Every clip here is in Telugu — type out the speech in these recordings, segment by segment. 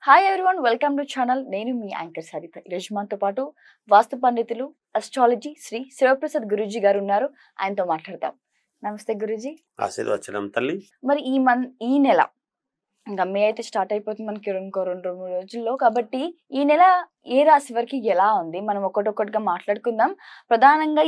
Hi everyone, welcome to channel. నేను మీ యాంకర్ సరిత. ఈరోజు మనతో పాటు వాస్తు పండితులు, అస్ట్రాలజీ శ్రీ శివప్రసాద్ గురూజీ గారు ఉన్నారు. ఆయనతో మాట్లాడతాం. నమస్తే గురూజీ. ఆశీర్వచనం తల్లి. మరి ఈ నెల ఇంకా మే అయితే స్టార్ట్ అయిపోతుంది మనకి ఇంకో 2-3 రోజుల్లో. కాబట్టి ఈ నెల ఏ రాశి వరకు ఎలా ఉంది మనం ఒక్కొక్కటిగా మాట్లాడుకుందాం. ప్రధానంగా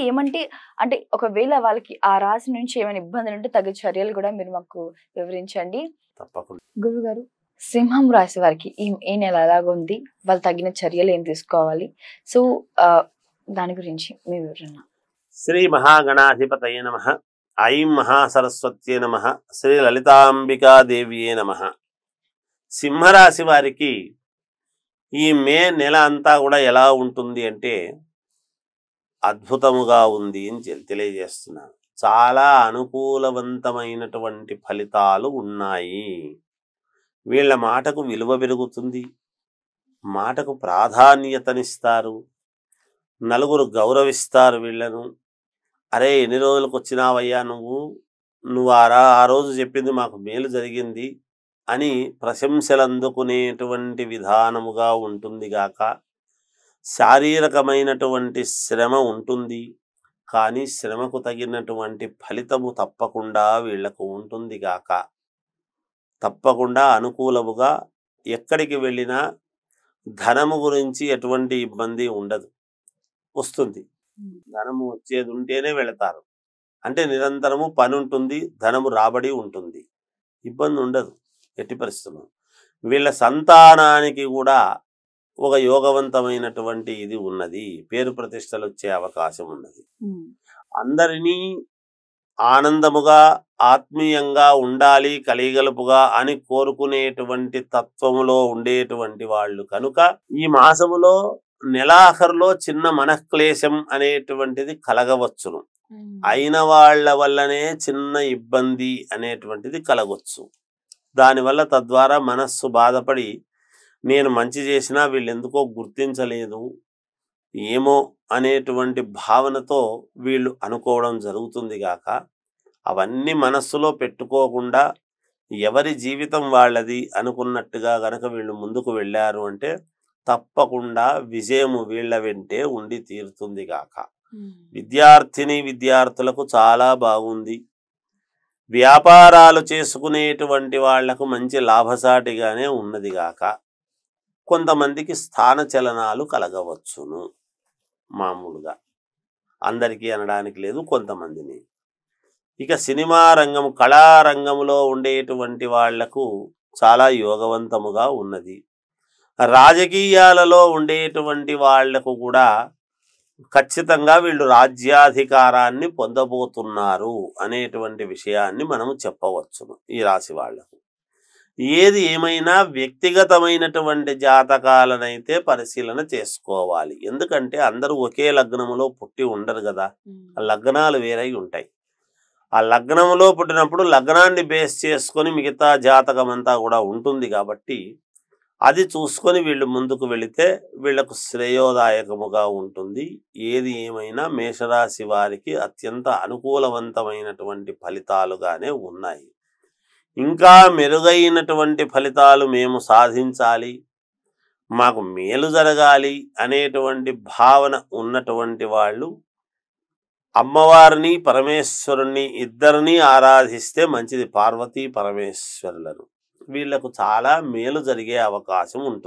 అంటే ఒకవేళ వాళ్ళకి ఆ రాశి నుంచి ఏమైనా ఇబ్బందులు ఉంటే తగు చర్యలు కూడా మీరు మాకు వివరించండి. తప్పకుండా. గురువు గారు, సింహం రాశి వారికి ఈ నెల ఎలాగుంది, వాళ్ళు తగిన చర్యలు ఏం తీసుకోవాలి, సో దాని గురించి మీ వివరణ. శ్రీ మహాగణాధిపతయ నమః. ఐం మహాసరస్వత్యే నమః. శ్రీ లలితాంబికాదేవియే నమః. సింహరాశి వారికి ఈ మే నెల అంతా కూడా ఎలా ఉంటుంది అంటే అద్భుతముగా ఉంది అని తెలియజేస్తున్నాను. చాలా అనుకూలవంతమైనటువంటి ఫలితాలు ఉన్నాయి. వీళ్ళ మాటకు విలువ పెరుగుతుంది, మాటకు ప్రాధాన్యతనిస్తారు, నలుగురు గౌరవిస్తారు వీళ్ళను. అరే, ఎన్ని రోజులకు వచ్చినావయ్యా నువ్వు ఆ రోజు చెప్పింది మాకు మేలు జరిగింది అని ప్రశంసలు అందుకునేటువంటి విధానముగా ఉంటుంది గాక. శారీరకమైనటువంటి శ్రమ ఉంటుంది, కానీ శ్రమకు తగినటువంటి ఫలితము తప్పకుండా వీళ్లకు ఉంటుంది గాక. తప్పకుండా అనుకూలముగా ఎక్కడికి వెళ్ళినా ధనము గురించి ఎటువంటి ఇబ్బంది ఉండదు, వస్తుంది. ధనము వచ్చేది ఉంటేనే వెళతారు. అంటే నిరంతరము పని ఉంటుంది, ధనము రాబడి ఉంటుంది, ఇబ్బంది ఉండదు ఎట్టి పరిస్థితుల్లో. వీళ్ళ సంతానానికి కూడా ఒక యోగవంతమైనటువంటి ఇది ఉన్నది, పేరు ప్రతిష్టలు వచ్చే అవకాశం ఉన్నది. అందరినీ ఆనందముగా ఆత్మీయంగా ఉండాలి, కలిగలుపుగా అని కోరుకునేటువంటి తత్వములో ఉండేటువంటి వాళ్ళు కనుక ఈ మాసములో నెలాఖరులో చిన్న మనఃక్లేశం అనేటువంటిది కలగవచ్చును. అయిన వాళ్ళ వల్లనే చిన్న ఇబ్బంది అనేటువంటిది కలగవచ్చు. దానివల్ల తద్వారా మనస్సు బాధపడి నేను మంచి చేసినా వీళ్ళు ఎందుకో గుర్తించలేదు ఏమో అనేటువంటి భావనతో వీళ్ళు అనుకోవడం జరుగుతుంది గాక. అవన్నీ మనస్సులో పెట్టుకోకుండా ఎవరి జీవితం వాళ్ళది అనుకున్నట్టుగా గనక వీళ్ళు ముందుకు వెళ్ళారు అంటే తప్పకుండా విజయము వీళ్ళ వెంటే ఉండి తీరుతుంది గాక. విద్యార్థులకు చాలా బాగుంది. వ్యాపారాలు చేసుకునేటువంటి వాళ్లకు మంచి లాభసాటిగానే ఉన్నది గాక. కొంతమందికి స్థానచలనాలు కలగవచ్చును, మామూలుగా, అందరికీ అనడానికి లేదు, కొంతమందిని. ఇక సినిమా రంగం, కళారంగంలో ఉండేటువంటి వాళ్లకు చాలా యోగవంతముగా ఉన్నది. రాజకీయాలలో ఉండేటువంటి వాళ్లకు కూడా ఖచ్చితంగా వీళ్ళు రాజ్యాధికారాన్ని పొందబోతున్నారు అనేటువంటి విషయాన్ని మనము చెప్పవచ్చును ఈ రాశి వాళ్లకు. ఏది ఏమైనా వ్యక్తిగతమైనటువంటి జాతకాలనైతే పరిశీలన చేసుకోవాలి. ఎందుకంటే అందరూ ఒకే లగ్నములో పుట్టి ఉండరు కదా, లగ్నాలు వేరై ఉంటాయి. ఆ లగ్నములో పుట్టినప్పుడు లగ్నాన్ని బేస్ చేసుకొని మిగతా జాతకం అంతా కూడా ఉంటుంది కాబట్టి అది చూసుకొని వీళ్ళు ముందుకు వెళితే వీళ్లకు శ్రేయోదాయకముగా ఉంటుంది. ఏది ఏమైనా మేషరాశి వారికి అత్యంత అనుకూలవంతమైనటువంటి ఫలితాలుగానే ఉన్నాయి. ఇంకా మెరుగైనటువంటి ఫలితాలు మేము సాధించాలి, మాకు మేలు జరగాలి అనేటువంటి భావన ఉన్నటువంటి వాళ్ళు అమ్మవారిని పరమేశ్వరుణ్ణి ఇద్దరిని ఆరాధిస్తే మంచిది. పార్వతీ పరమేశ్వరులను వీళ్లకు చాలా మేలు జరిగే అవకాశం ఉంటుంది.